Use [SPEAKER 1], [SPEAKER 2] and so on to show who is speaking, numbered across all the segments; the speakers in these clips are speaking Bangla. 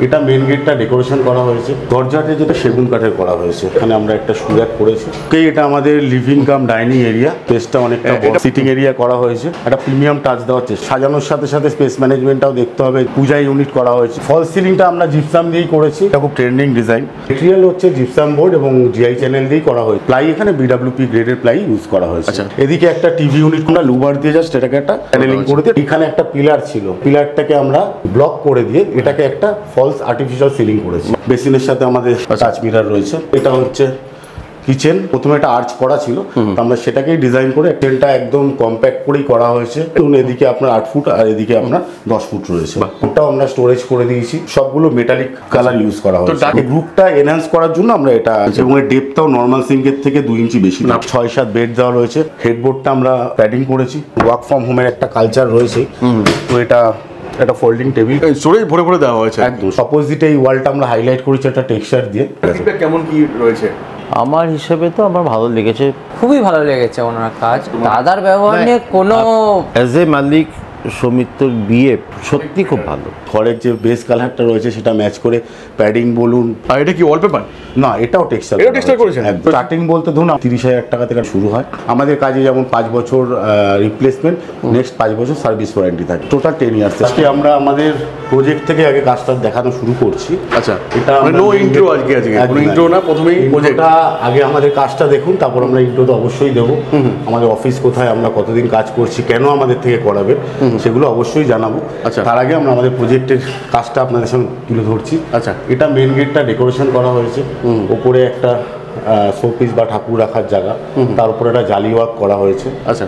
[SPEAKER 1] এটা মেন গেটটা ডেকোরেশন করা হয়েছে, দরজাটা যেটা সেগুন কাঠের করা হয়েছে। এখানে আমরা একটা সুরাক করেছি। এটা আমাদের লিভিং কাম ডাইনিং এরিয়া, স্পেসটা অনেকটা বড় সিটিং এরিয়া করা হয়েছে। একটা প্রিমিয়াম টাচ দেওয়া হচ্ছে, সাজানোর সাথে সাথে স্পেস ম্যানেজমেন্টটাও দেখতে হবে। পূজা ইউনিট করা হয়েছে। ফল সিলিংটা আমরা জিপসাম দিয়েই করেছি, এটা খুব ট্রেন্ডিং ডিজাইন। মেটেরিয়াল হচ্ছে জিপসাম বোর্ড এবং জিআই চ্যানেল দিয়েই করা হয়েছে। প্লাই এখানে বিডব্লিউপি গ্রেডের প্লাই ইউজ করা হয়েছে। এদিকে একটা টিভি ইউনিট আমরা লুবার দিয়ে জাস্ট এটাকে একটা প্যানেলিং করে দিয়ে, এখানে একটা পিলার ছিল, পিলারটাকে আমরা ব্লক করে দিয়ে এটাকে একটা ফলস আর্টিফিশিয়াল সিলিং করেছি। বেসিনের সাথে আমাদের টাচ মিরার রয়েছে। এটা হচ্ছে কিচেন, প্রথমে একটা আর্চ করা ছিল, আমরা সেটাকেই ডিজাইন করে কিচেনটা একদম কম্প্যাক্ট করেই করা হয়েছে। এদিকে আপনার 8 ফুট আর এদিকে আপনার 10 ফুট রয়েছে। ওটাও আমরা স্টোরেজ করে দিয়েছি। সবগুলো মেটালিক কালার ইউজ করা হয়েছে। গ্রুপটা এনহ্যান্স করার জন্য আমরা এটা, এবং এর ডেপটাও নর্মাল সিঙ্কের থেকে 2 ইঞ্চি বেশি। 6-7 বেড দেওয়া রয়েছে। হেডবোর্ডটা আমরা প্যাডিং করেছি। ওয়ার্ক ফ্রম হোমের একটা কালচার রয়েছে, তো এটা একটা ফোল্ডিং টেবিল
[SPEAKER 2] স্টোরেজ ভরে ভরে দেওয়া হয়েছে
[SPEAKER 1] একদম। অপোজিটে এই ওয়ালটা আমরা হাইলাইট করেছি একটা টেক্সচার দিয়ে।
[SPEAKER 2] কেমন কি রয়েছে?
[SPEAKER 3] আমার হিসেবে তো আমার ভালো লেগেছে,
[SPEAKER 4] খুবই ভালো লেগেছে ওনার কাজ। দাদার ব্যবহার নিয়ে কোনো,
[SPEAKER 3] অ্যাজ এ মালিক সৌমিত্রর বিয়ে সত্যি খুব ভালো।
[SPEAKER 1] ঘরের যে বেস কালারটা রয়েছে সেটা ম্যাচ করে প্যাডিং বলুন।
[SPEAKER 2] আর এটা কি ওয়ালপেপার?
[SPEAKER 1] না, এটাও টেক্সচার।
[SPEAKER 2] এটাও টেক্সচার করেছেন?
[SPEAKER 1] স্টার্টিং বলতে ধরুন 30,000 টাকা থেকে শুরু হয় আমাদের কাজে। যেমন 5 বছর রিপ্লেসমেন্ট, নেক্সট 5 বছর সার্ভিস ওয়ারেন্টি থাকে, টোটাল 10 ইয়ার্স। আজকে আমরা আমাদের প্রজেক্ট থেকে আগে কাজটা দেখানো শুরু করছি।
[SPEAKER 2] আচ্ছা, এটা নো ইন্ট্রো আজকে কোনো ইন্ট্রো না, প্রথমেই প্রজেক্টটা
[SPEAKER 1] আগে আমাদের কাজটা দেখুন, তারপর আমরা ইন্ট্রো তো অবশ্যই দেবো। আমাদের অফিস কোথায়, আমরা কতদিন কাজ করছি, কেন আমাদের থেকে করাবে, সেগুলো অবশ্যই জানাবো।
[SPEAKER 2] আচ্ছা,
[SPEAKER 1] তার আগে আমরা আমাদের প্রজেক্টের কাজটা আপনাদের সামনে তুলে ধরছি।
[SPEAKER 2] আচ্ছা,
[SPEAKER 1] এটা মেন গেটটা ডেকোরেশন করা হয়েছে। ওপরে একটা শোপিস বা ঠাকুর রাখার জায়গা, তার উপরে একটা জালি ওয়ার্ক করা হয়েছে।
[SPEAKER 2] আচ্ছা,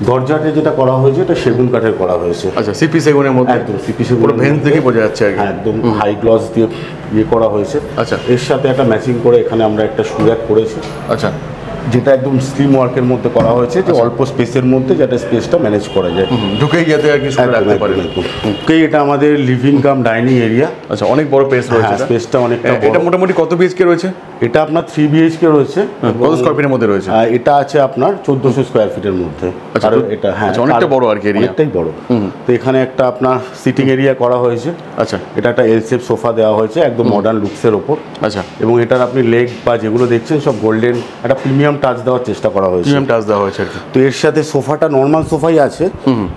[SPEAKER 1] দরজাটা যেটা করা হয়েছে এটা সেগুন কাঠের করা হয়েছে।
[SPEAKER 2] আচ্ছা, সিপি সেগুনের মধ্যে
[SPEAKER 1] একদম সিপি সেগুন,
[SPEAKER 2] পুরো ভেন্স থেকে বোঝা যাচ্ছে
[SPEAKER 1] একদম হাই গ্লস দিয়ে ইয়ে করা হয়েছে।
[SPEAKER 2] আচ্ছা,
[SPEAKER 1] এর সাথে একটা ম্যাচিং করে এখানে আমরা একটা সুরাক করেছি।
[SPEAKER 2] আচ্ছা,
[SPEAKER 1] যেটা একদম স্লিম ওয়ার্কের মধ্যে করা হয়েছে, যে অল্প স্পেসের মধ্যে যাতে স্পেসটা ম্যানেজ করা যায়,
[SPEAKER 2] ঢুকেই যাতে আর কি রাখতে পারে।
[SPEAKER 1] এটা আমাদের লিভিং কাম ডাইনিং এরিয়া।
[SPEAKER 2] আচ্ছা, অনেক বড় স্পেস রয়েছে।
[SPEAKER 1] স্পেসটা অনেকটা বড়।
[SPEAKER 2] এটা মোটামুটি কত বিএইচকে রয়েছে?
[SPEAKER 1] এটা আপনার 3 বিএইচকে রয়েছে।
[SPEAKER 2] কত স্কয়ার ফিটের মধ্যে রয়েছে?
[SPEAKER 1] এটা আছে আপনার 1400 স্কয়ার ফিটের মধ্যে।
[SPEAKER 2] আচ্ছা,
[SPEAKER 1] এটা হ্যাঁ
[SPEAKER 2] অনেকটা বড় আর কি এরিয়া,
[SPEAKER 1] অনেকটাই বড়। তো এখানে একটা আপনার সিটিং এরিয়া করা হয়েছে।
[SPEAKER 2] আচ্ছা,
[SPEAKER 1] এটা একটা এল শেপ সোফা দেওয়া হয়েছে একদম মডার্ন লুকসের ওপর।
[SPEAKER 2] আচ্ছা,
[SPEAKER 1] এবং এটার আপনি লেগ বা যেগুলো দেখছেন সব গোল্ডেন, একটা প্রিমিয়াম টাচ দেওয়ার চেষ্টা করা হয়েছে।
[SPEAKER 2] প্রিমিয়াম টাচ দেওয়া হয়েছে আর কি।
[SPEAKER 1] তো এর সাথে সোফাটা নর্মাল সোফাই আছে,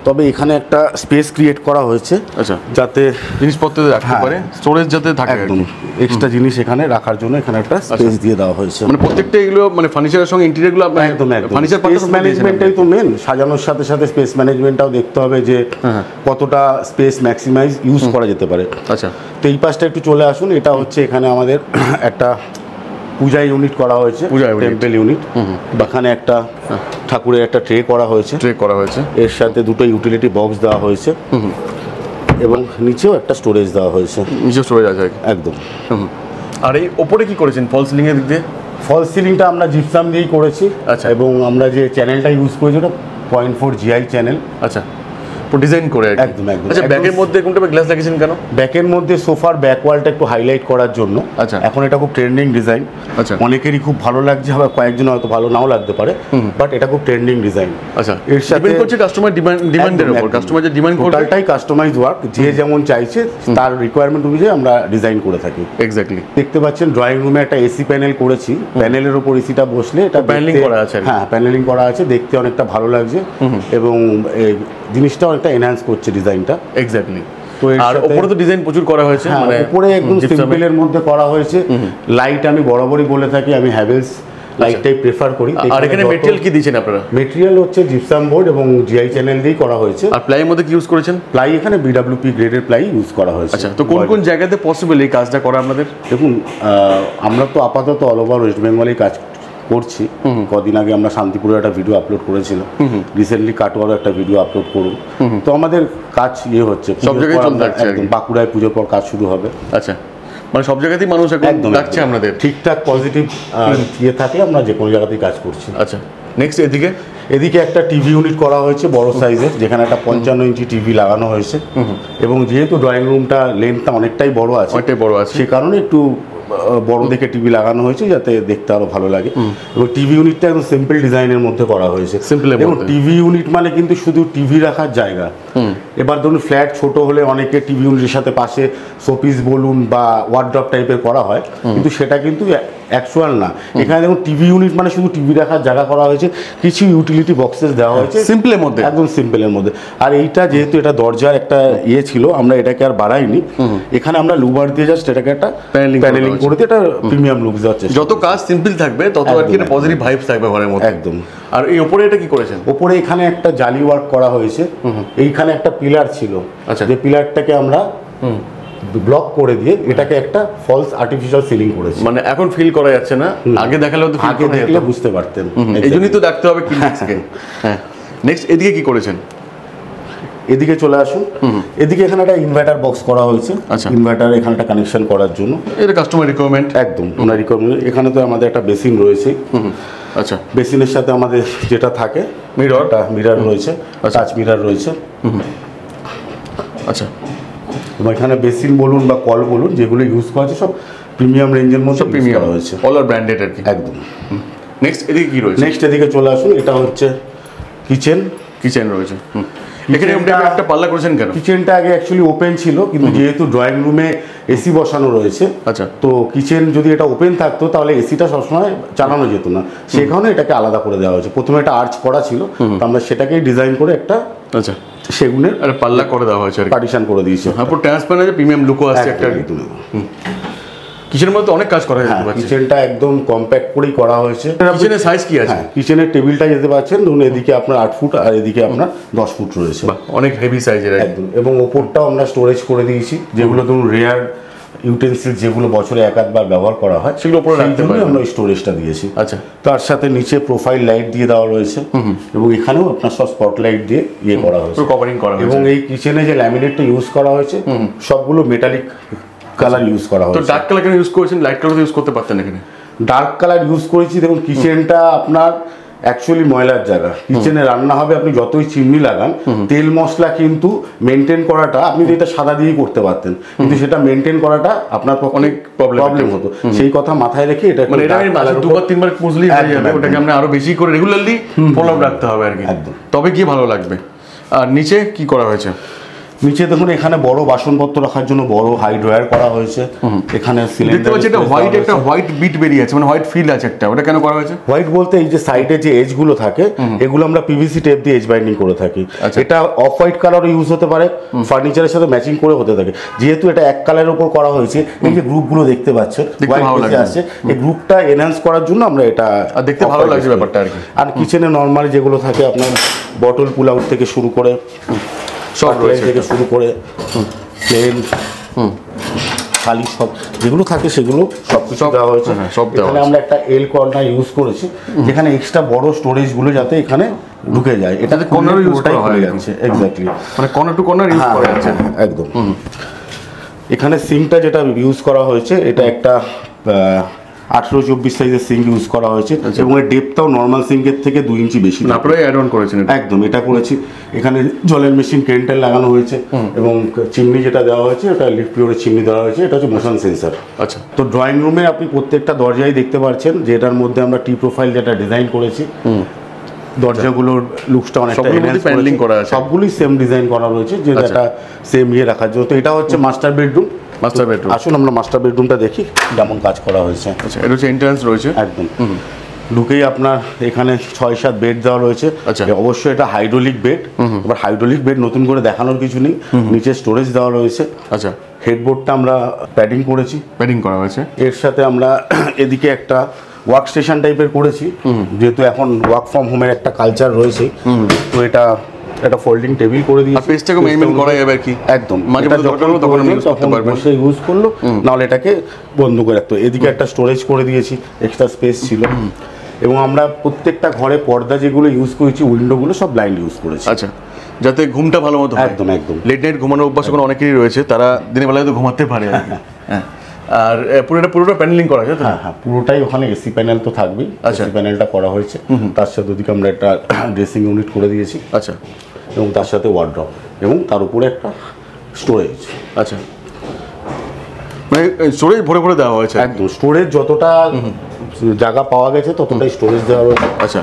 [SPEAKER 1] তবে এখানে একটা স্পেস ক্রিয়েট করা হয়েছে।
[SPEAKER 2] আচ্ছা,
[SPEAKER 1] যাতে
[SPEAKER 2] জিনিসপত্র রাখতে পারে, স্টোরেজ যাতে থাকে
[SPEAKER 1] একদম এক্সট্রা জিনিস এখানে রাখার জন্য এখানে একটা স্পেস দিয়ে দেওয়া হয়েছে।
[SPEAKER 2] মানে প্রত্যেকটা এগুলো মানে ফার্নিচারের সঙ্গে ইন্টেরিয়রগুলো আপনার
[SPEAKER 1] একদম একদম
[SPEAKER 2] ফার্নিচার
[SPEAKER 1] স্পেস ম্যানেজমেন্টটাই তো মেন। সাজানোর সাথে সাথে স্পেস ম্যানেজমেন্টটাও দেখতে হবে যে কতটা স্পেস ম্যাক্সিমাইজ ইউজ করা যেতে পারে।
[SPEAKER 2] আচ্ছা,
[SPEAKER 1] তো এই পাশটা একটু চলে আসুন। এটা হচ্ছে এখানে আমাদের একটা পূজা ইউনিট করা হয়েছে, টেম্পল ইউনিট। এখানে একটা ঠাকুরের একটা ট্রে করা হয়েছে। এর সাথে দুটো ইউটিলিটি বক্স দেওয়া হয়েছে এবং নিচেও একটা স্টোরেজ দেওয়া হয়েছে।
[SPEAKER 2] নিচে স্টোরেজ আছে
[SPEAKER 1] একদম।
[SPEAKER 2] আর এই ওপরে কি করেছেন ফল সিলিং এর দিক দিয়ে?
[SPEAKER 1] ফল সিলিংটা আমরা জিপসাম দিয়েই করেছি।
[SPEAKER 2] আচ্ছা,
[SPEAKER 1] এবং আমরা যে চ্যানেলটা ইউজ করেছি ওটা 0.4 জিআই চ্যানেল।
[SPEAKER 2] আচ্ছা, ডিজাইন করে
[SPEAKER 1] একদম একদম।
[SPEAKER 2] আচ্ছা, ব্যাকের মধ্যে কোনটা গ্লাস লাগিয়েছেন কেন?
[SPEAKER 1] ব্যাকের মধ্যে সোফার ব্যাক ওয়ালটা একটু হাইলাইট করার জন্য।
[SPEAKER 2] আচ্ছা,
[SPEAKER 1] এখন এটা খুব ট্রেন্ডিং ডিজাইন।
[SPEAKER 2] আচ্ছা,
[SPEAKER 1] অনেকেরই খুব ভালো লাগছে, আবার কয়েকজন হয়তো ভালো নাও লাগতে পারে, বাট এটা খুব ট্রেন্ডিং ডিজাইন।
[SPEAKER 2] আচ্ছা,
[SPEAKER 1] এর সাথে
[SPEAKER 2] ডিপেন্ড করছে কাস্টমার ডিমান্ডের উপর। কাস্টমার যে ডিমান্ড করবে
[SPEAKER 1] টোটালটাই কাস্টমাইজ ওয়ার্ক, যে যেমন চাইছে তার রিকোয়ারমেন্ট অনুযায়ী আমরা ডিজাইন করে থাকি।
[SPEAKER 2] এক্স্যাক্টলি।
[SPEAKER 1] দেখতে পাচ্ছেন ড্রয়িং রুমে একটা এসি প্যানেল করেছি। প্যানেলের উপর এসিটা বসলে এটা
[SPEAKER 2] প্যানেলিং করা আছে।
[SPEAKER 1] হ্যাঁ, প্যানেলিং করা আছে, দেখতে অনেকটা ভালো লাগছে এবং জিনিসটা অনেকটা এনহ্যান্স করছে ডিজাইনটা।
[SPEAKER 2] এক্স্যাক্টলি। আর উপরে তো ডিজাইন প্রচুর করা হয়েছে,
[SPEAKER 1] মানে উপরে একদম সিম্পলের মধ্যে করা হয়েছে। লাইট আমি বরাবরই বলে থাকি আমি হ্যাভেলস লাইটটাই প্রেফার করি।
[SPEAKER 2] আর এখানে ম্যাটেরিয়াল কি দিয়েছেন আপনারা?
[SPEAKER 1] ম্যাটেরিয়াল হচ্ছে জিপসাম বোর্ড এবং জিআই চ্যানেল দিয়েই করা হয়েছে।
[SPEAKER 2] আর প্লাইয়ের মধ্যে কি ইউজ করেছেন?
[SPEAKER 1] প্লাই এখানে বিডব্লিউপি গ্রেডের প্লাই ইউজ করা হয়েছে।
[SPEAKER 2] আচ্ছা, তো কোন কোন জায়গাতে পসিবল এই কাজটা করা আপনাদের?
[SPEAKER 1] দেখুন, আমরা তো আপাতত অল ওভার ওয়েস্ট বেঙ্গলেই কাজ করছি। কদিন আগে আমরা শান্তিপুরের একটা ভিডিও আপলোড করেছিলাম, রিসেন্টলি কাটোয়ারও একটা ভিডিও আপলোড করুন। তো আমাদের কাজ হচ্ছে
[SPEAKER 2] সব জায়গায় চলতে থাকছে।
[SPEAKER 1] একদম বাঁকুড়ায় পুজোর পর কাজ শুরু হবে।
[SPEAKER 2] আচ্ছা, মানে সব জায়গাতেই মানুষ একদম ডাকছে আপনাদের।
[SPEAKER 1] ঠিকঠাক পজিটিভ থাকলে আমরা যে কোনো জায়গাতেই কাজ করছি।
[SPEAKER 2] আচ্ছা, নেক্সট এদিকে
[SPEAKER 1] একটা টিভি ইউনিট করা হয়েছে বড় সাইজের, যেখানে একটা 55 ইঞ্চি টিভি লাগানো হয়েছে। এবং যেহেতু ড্রয়িং রুমটা লেন্থটা অনেকটাই বড় আছে, সে কারণে একটু বড় দেখে টিভি লাগানো হয়েছে যাতে দেখতে আরো ভালো লাগে। এবং টিভি ইউনিটটা একদম সিম্পল ডিজাইনের মধ্যে করা হয়েছে। এবং টিভি ইউনিট মানে কিন্তু শুধু টিভি রাখার জায়গা, এবার ধরুন ফ্ল্যাট ছোট হলে অনেকে টিভি ইউনিটের সাথে পাশে শোপিস বলুন বা ওয়ার্ড্রপ টাইপের করা হয়, কিন্তু সেটা কিন্তু অ্যাকচুয়াল না। এখানে দেখুন টিভি ইউনিট মানে শুধু টিভি রাখার জায়গা করা হয়েছে, কিছু ইউটিলিটি বক্সেস দেওয়া হয়েছে
[SPEAKER 2] সিম্পলের মধ্যে,
[SPEAKER 1] একদম সিম্পলের মধ্যে। আর এইটা যেহেতু এটা দরজার একটা ইয়ে ছিল, আমরা এটাকে আর বাড়াইনি, এখানে আমরা লুবার দিয়ে জাস্ট এটাকে একটা প্যানেলিং করে দিয়ে এটা প্রিমিয়াম লুক দেওয়ার চেষ্টা।
[SPEAKER 2] যত কাজ সিম্পল থাকবে তত আর কি পজিটিভ ভাইবস থাকবে ঘরের মধ্যে
[SPEAKER 1] একদম।
[SPEAKER 2] আর এই উপরে এটা কি করেছেন?
[SPEAKER 1] ওপরে এখানে একটা জালি ওয়ার্ক করা হয়েছে, এইখানে একটা পিলার ছিল,
[SPEAKER 2] আচ্ছা।
[SPEAKER 1] যে পিলারটাকে আমরা ব্লক করে দিয়ে এটাকে একটা ফলস আর্টিফিশিয়াল সিলিং করেছি।
[SPEAKER 2] মানে এখন ফিল করা যাচ্ছে না, আগে দেখালেও তো
[SPEAKER 1] আগে দেখলে বুঝতে পারতেন।
[SPEAKER 2] এই জন্যই তো দেখতে হবে ক্লিনিক্সকে। হ্যাঁ, নেক্সট এদিকে কি করেছেন?
[SPEAKER 1] এদিকে চলে আসুন। এদিকে এখানে একটা ইনভার্টার বক্স করা হয়েছে,
[SPEAKER 2] আচ্ছা।
[SPEAKER 1] ইনভার্টার এখানে একটা কানেকশন করার জন্য,
[SPEAKER 2] এটা কাস্টমার রিকোয়ারমেন্ট
[SPEAKER 1] একদম ওনার রিকোয়ারমেন্ট। এখানে তো আমাদের একটা বেসিন রয়েছে,
[SPEAKER 2] আচ্ছা,
[SPEAKER 1] বেসিনের সাথে আমাদের যেটা থাকে
[SPEAKER 2] মিরর,
[SPEAKER 1] একটা মিরর রয়েছে, টাচ মিরর রয়েছে।
[SPEAKER 2] আচ্ছা,
[SPEAKER 1] এবং এখানে বেসিন বলুন বা কল বলুন যেগুলো ইউজ করা হচ্ছে সব প্রিমিয়াম রেঞ্জের মধ্যে
[SPEAKER 2] প্রিমিয়াম
[SPEAKER 1] করা হয়েছে,
[SPEAKER 2] অল আর ব্র্যান্ডেড আর কি।
[SPEAKER 1] একদম।
[SPEAKER 2] নেক্সট এদিকে কি রয়েছে?
[SPEAKER 1] নেক্সট এদিকে চলে আসুন, এটা হচ্ছে কিচেন।
[SPEAKER 2] কিচেন রয়েছে। এখানে একটা পাল্লা করেছেন কেন?
[SPEAKER 1] কিচেনটা আগে অ্যাকচুয়ালি ওপেন ছিল, কিন্তু যেহেতু ড্রয়িং রুমে এসি বসানো রয়েছে,
[SPEAKER 2] আচ্ছা,
[SPEAKER 1] তো কিচেন যদি এটা ওপেন থাকতো তাহলে এসিটা সবসময় চালানো যেত না, সেই কারণে এটাকে আলাদা করে দেওয়া হয়েছে। প্রথমে একটা আর্চ করা ছিল, তো আমরা সেটাকেই ডিজাইন করে একটা
[SPEAKER 2] আচ্ছা
[SPEAKER 1] সেগুনের
[SPEAKER 2] আর পাল্লা করে দেওয়া হয়েছে আর কি,
[SPEAKER 1] পার্টিশন করে দিয়েছে।
[SPEAKER 2] হ্যাঁ, পুরো ট্রান্সপারেন্ট আছে, প্রিমিয়াম লুকও আসছে একটা আর কি। কিচেনের মধ্যে অনেক কাজ করা যেতে পারছে।
[SPEAKER 1] কিচেনটা একদম কম্প্যাক্ট করেই করা হয়েছে।
[SPEAKER 2] কিচেনের সাইজ কি আছে?
[SPEAKER 1] হ্যাঁ, কিচেনের টেবিলটা যেতে পারছেন, ধরুন এদিকে আপনার 8 ফুট আর এদিকে আপনার 10 ফুট রয়েছে,
[SPEAKER 2] অনেক হেভি সাইজের
[SPEAKER 1] একদম। এবং ওপরটাও আমরা স্টোরেজ করে দিয়েছি, যেগুলো ধরুন রেয়ার ইউটেন্সিল যেগুলো বছরে এক আধবার ব্যবহার করা হয়
[SPEAKER 2] সেগুলো উপরে রাখতে পারবেন।
[SPEAKER 1] আমরা স্টোরেজটা দিয়েছি।
[SPEAKER 2] আচ্ছা,
[SPEAKER 1] তার সাথে নিচে প্রোফাইল লাইট দিয়ে দেওয়া রয়েছে, এবং এখানেও আপনার সব স্পটলাইট দিয়ে ইয়ে করা হয়েছে,
[SPEAKER 2] কভারিং করা হয়েছে।
[SPEAKER 1] এবং এই কিচেনে যে ল্যামিনেটটা ইউজ করা হয়েছে সবগুলো মেটালিক কালার ইউজ করা
[SPEAKER 2] তো
[SPEAKER 1] হয়েছে।
[SPEAKER 2] ডার্ক কালার কেন ইউজ করেছেন? লাইট কালার ইউজ করতে পারতেন এখানে।
[SPEAKER 1] ডার্ক কালার ইউজ করেছি, দেখুন কিচেনটা আপনার অ্যাকচুয়ালি ময়লার জায়গা, কিচেনে রান্না হবে, আপনি যতই চিমনি লাগান তেল মশলা কিন্তু মেনটেন করাটা আপনি এটা সাদা দিয়েই করতে পারতেন, কিন্তু সেটা মেনটেন করাটা আপনার
[SPEAKER 2] অনেক
[SPEAKER 1] প্রবলেম হতো। সেই কথা মাথায় রেখে এটা
[SPEAKER 2] মানে এটা দুবার তিনবার মুসলি হয়ে যাবে, ওটাকে আমরা আরো বেশি করে রেগুলারলি ফলো রাখতে হবে আর কি, তবে কি ভালো লাগবে। আর নিচে কি করা হয়েছে?
[SPEAKER 1] নিচে দেখুন এখানে বড় বাসনপত্র রাখার জন্য বড় হাই ড্রয়ার করা হয়েছে। এখানে
[SPEAKER 2] দেখতে পাচ্ছি একটা হোয়াইট বিট বেরিয়ে আছে, মানে হোয়াইট ফিল আছে একটা, ওটা কেন করা হয়েছে?
[SPEAKER 1] হোয়াইট বলতে এই যে সাইডে যে এজ গুলো থাকে এগুলো আমরা পিভিসি টেপ দিয়ে এজ বাইন্ডিং করে থাকি। এটা অফ হোয়াইট কালারও ইউজ হতে পারে, ফার্নিচারের সাথে ম্যাচিং করে হতে থাকে। যেহেতু এটা এক কালারের উপর করা হয়েছে, এই যে গ্রুপগুলো দেখতে পাচ্ছেন হোয়াইট আছে, এই গ্রুপটা এনহ্যান্স করার জন্য আমরা এটা
[SPEAKER 2] দেখতে ভালো লাগছে ব্যাপারটা আর কি।
[SPEAKER 1] আর কিচেনে নরমালি যেগুলো থাকে আপনার বটল পুল আউট থেকে শুরু করে
[SPEAKER 2] সব রয়েছে,
[SPEAKER 1] থেকে শুরু করে প্লেন থালি সব যেগুলো থাকে সেগুলো সব কিছু দেওয়া হয়েছে। এখানে আমরা একটা এল কর্নার ইউজ করেছি, যেখানে এক্সট্রা বড় স্টোরেজ গুলো যাতে এখানে ঢুকে যায়, এটাতে
[SPEAKER 2] কর্নার ইউজ করা হয়ে
[SPEAKER 1] যাচ্ছে। এক্স্যাক্টলি,
[SPEAKER 2] মানে কর্নার টু কর্নার ইউজ করা যাচ্ছে
[SPEAKER 1] একদম। এখানে সিঙ্কটা যেটা ইউজ করা হয়েছে এটা একটা 18-24 সাইজের সিঙ্ক ইউজ করা হয়েছে, এবং এর ডেপটাও নর্মাল সিঙ্কের থেকে 2 ইঞ্চি বেশি।
[SPEAKER 2] আপনারা অ্যাড অন করেছেন
[SPEAKER 1] একদম, এটা করেছি। এখানে জলের মেশিন কেন্টেল লাগানো হয়েছে, এবং চিমনি যেটা দেওয়া হয়েছে ওটা লিফট পিওরের চিমনি দেওয়া হয়েছে, এটা হচ্ছে মোশন সেন্সার।
[SPEAKER 2] আচ্ছা,
[SPEAKER 1] তো ড্রয়িং রুমে আপনি প্রত্যেকটা দরজায় দেখতে পাচ্ছেন যে এটার মধ্যে আমরা টি প্রোফাইল যেটা ডিজাইন করেছি, দরজাগুলোর লুকসটা অনেকটা
[SPEAKER 2] প্যানেলিং করা আছে,
[SPEAKER 1] সবগুলোই সেম ডিজাইন করা রয়েছে, যে এটা সেম ইয়ে রাখার জন্য। তো এটা হচ্ছে মাস্টার বেডরুম। আসুন আমরা মাস্টার বেডরুমটা দেখি কেমন কাজ করা হয়েছে।
[SPEAKER 2] আচ্ছা, এটা হচ্ছে এন্ট্রান্স রয়েছে
[SPEAKER 1] একদম। ঢুকেই আপনার এখানে 6-7 বেড দেওয়া রয়েছে।
[SPEAKER 2] আচ্ছা,
[SPEAKER 1] অবশ্যই এটা হাইড্রোলিক বেড। এবার হাইড্রোলিক বেড নতুন করে দেখানোর কিছু নেই, নিচে স্টোরেজ দেওয়া রয়েছে।
[SPEAKER 2] আচ্ছা,
[SPEAKER 1] হেডবোর্ডটা আমরা প্যাডিং করেছি,
[SPEAKER 2] প্যাডিং করা হয়েছে।
[SPEAKER 1] এর সাথে আমরা এদিকে একটা ওয়ার্ক স্টেশন টাইপের করেছি, যেহেতু এখন ওয়ার্ক ফ্রম হোমের একটা কালচার রয়েছে, তো এটা একটা ফোল্ডিং টেবিল করে দিয়েছি।
[SPEAKER 2] আর পেজটাকে মেইনটেইন করা যাবে আর কি,
[SPEAKER 1] একদম।
[SPEAKER 2] মাঝে মাঝে দরকার হলো তখন ইউজ করতে পারবেন,
[SPEAKER 1] বসে ইউজ করলো, নাহলে এটাকে বন্ধ করে রাখতো। এদিকে একটা স্টোরেজ করে দিয়েছি, এক্সট্রা স্পেস ছিল। এবং আমরা প্রত্যেকটা ঘরে পর্দা যেগুলো ইউজ করেছি, উইন্ডোগুলো সব ব্লাইন্ড ইউজ করেছি।
[SPEAKER 2] আচ্ছা, যাতে ঘুমটা ভালো মতো হয়।
[SPEAKER 1] একদম একদম।
[SPEAKER 2] লেট নাইট ঘুমানোর অভ্যাস এখন অনেকেরই রয়েছে, তারা দিনের বেলায় তো ঘুমাতে পারে আর কি। হ্যাঁ, আর পুরোটা প্যানেলিং করা আছে।
[SPEAKER 1] হ্যাঁ হ্যাঁ, পুরোটাই ওখানে এসি প্যানেল তো থাকবেই। এসি প্যানেলটা করা হয়েছে, তার সাথে ওদিকে আমরা একটা ড্রেসিং ইউনিট করে দিয়েছি।
[SPEAKER 2] আচ্ছা,
[SPEAKER 1] এবং তার সাথে ওয়ার্ড্রপ, এবং তার উপরে একটা স্টোরেজ।
[SPEAKER 2] আচ্ছা, মানে স্টোরেজ ভরে ভরে দেওয়া হয়েছে
[SPEAKER 1] একদম। স্টোরেজ যতটা জায়গা পাওয়া গেছে ততটাই স্টোরেজ দেওয়া হয়েছে।
[SPEAKER 2] আচ্ছা,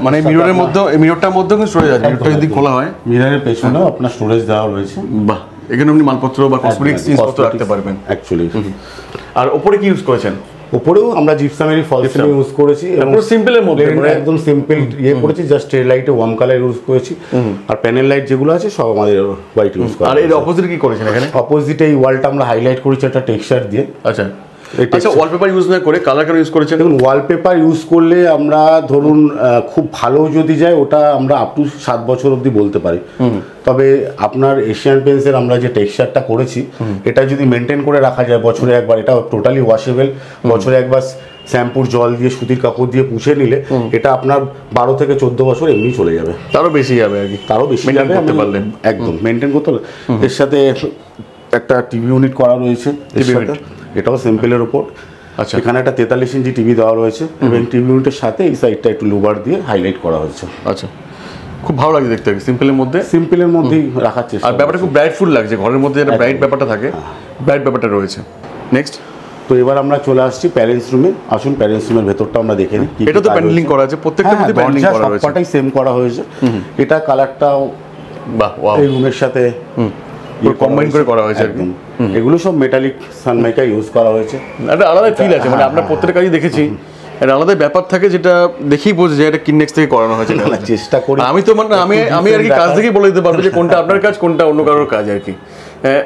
[SPEAKER 2] মানে মিররের মধ্যে, মিররটার মধ্যে স্টোরেজ আছে, মিররটা যদি খোলা হয়
[SPEAKER 1] মিররের পেছনেও আপনার স্টোরেজ দেওয়া রয়েছে।
[SPEAKER 2] বাহ, এখানে আপনি মালপত্র বা কসমেটিক্স জিনিসপত্র রাখতে পারবেন
[SPEAKER 1] অ্যাকচুয়ালি।
[SPEAKER 2] আর ওপরে কি ইউজ করেছেন?
[SPEAKER 1] উপরেও আমরা জিপসামেরই ফল সিলিং ইউজ করেছি এবং
[SPEAKER 2] পুরো সিম্পলের মধ্যে,
[SPEAKER 1] মানে একদম সিম্পল করেছি, জাস্ট স্ট্রেট লাইটে ওয়ার্ম কালার ইউজ করেছি, আর প্যানেল লাইট যেগুলো আছে সব আমাদের হোয়াইট ইউজ করা।
[SPEAKER 2] আর এর অপোজিট কি করেছেন এখানে?
[SPEAKER 1] অপোজিটে এই ওয়ালটা আমরা হাইলাইট করেছি একটা টেক্সচার দিয়ে।
[SPEAKER 2] আচ্ছা আচ্ছা, ওয়ালপেপার ইউজ না করে কালার কেন ইউজ করেছেন?
[SPEAKER 1] দেখুন, ওয়ালপেপার ইউজ করলে আমরা ধরুন খুব ভালো যদি যায় ওটা আমরা আপ টু 7 বছর অবধি বলতে পারি। তবে আপনার এশিয়ান পেন্টসের আমরা যে টেক্সচারটা করেছি এটা যদি মেনটেন করে রাখা যায় বছরে একবার, এটা টোটালি ওয়াশেবল, বছরে একবার শ্যাম্পুর জল দিয়ে সুতির কাপড় দিয়ে পুছে নিলে এটা আপনার 12 থেকে 14 বছর এমনি চলে যাবে।
[SPEAKER 2] তারও বেশি যাবে আর কি,
[SPEAKER 1] তারও বেশি যাবে
[SPEAKER 2] করতে পারলে।
[SPEAKER 1] একদম মেনটেন করতে পারলে। এর সাথে একটা টিভি ইউনিট করা রয়েছে এর সাথে, এটাও সিম্পলের উপর।
[SPEAKER 2] আচ্ছা,
[SPEAKER 1] এখানে একটা 43 ইঞ্চি টিভি দেওয়া রয়েছে এবং টিভি ইউনিটের সাথে এই সাইডটা একটু লুবার দিয়ে হাইলাইট করা হয়েছে।
[SPEAKER 2] আচ্ছা, খুব ভালো লাগে দেখতে, সিম্পলের মধ্যে,
[SPEAKER 1] সিম্পলের মধ্যেই রাখার চেষ্টা।
[SPEAKER 2] আর ব্যাপারটা খুব ব্রাইটফুল লাগছে, ঘরের মধ্যে একটা ব্রাইট ব্যাপারটা থাকে, ব্রাইট ব্যাপারটা রয়েছে। নেক্সট,
[SPEAKER 1] তো এবার আমরা চলে আসছি প্যারেন্টস রুমে। আসুন প্যারেন্টস রুমের ভেতরটা আমরা দেখে নিই।
[SPEAKER 2] এটা তো প্যানেলিং করা আছে, প্রত্যেকটা মধ্যে প্যানেলিং করা রয়েছে,
[SPEAKER 1] সবকটাই সেম করা হয়েছে। এটা কালারটাও
[SPEAKER 2] বাহ, ওয়াও,
[SPEAKER 1] এই রুমের সাথে
[SPEAKER 2] কম্বাইন করে করা হয়েছে
[SPEAKER 1] একদম। এগুলো সব মেটালিক সানমাইকা ইউজ করা হয়েছে।
[SPEAKER 2] একটা আলাদা ফিল আছে, মানে আপনার প্রত্যেকটা কাজই দেখেছি, একটা আলাদা ব্যাপার থাকে যেটা দেখেই বোঝা যায় এটা কিনেক্স থেকে করানো হয়েছে।
[SPEAKER 1] চেষ্টা করি
[SPEAKER 2] আমি তো মানে আমি আর কি কাজ দেখেই বলে দিতে পারবো যে কোনটা আপনার কাজ, কোনটা অন্য কারোর কাজ আর কি।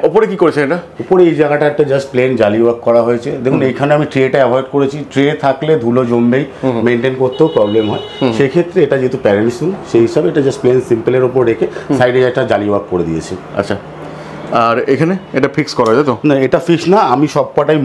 [SPEAKER 2] ওপরে কি করেছে এটা?
[SPEAKER 1] উপরে এই জায়গাটা একটা জাস্ট প্লেন জালি ওয়ার্ক করা হয়েছে। দেখুন এখানে আমি ট্রেটা অ্যাভয়েড করেছি, ট্রে থাকলে ধুলো জমবেই, মেনটেন করতেও প্রবলেম হয়। সেক্ষেত্রে এটা যেহেতু প্যারেন্টস রুম সেই হিসাবে এটা জাস্ট প্লেন সিম্পলের ওপর রেখে সাইডে একটা জালি ওয়ার্ক করে দিয়েছি।
[SPEAKER 2] আচ্ছা, আর এখানে এটা ফিক্স করা যায় তো?
[SPEAKER 1] না, এটা ফিক্স না, আমি সবকটাই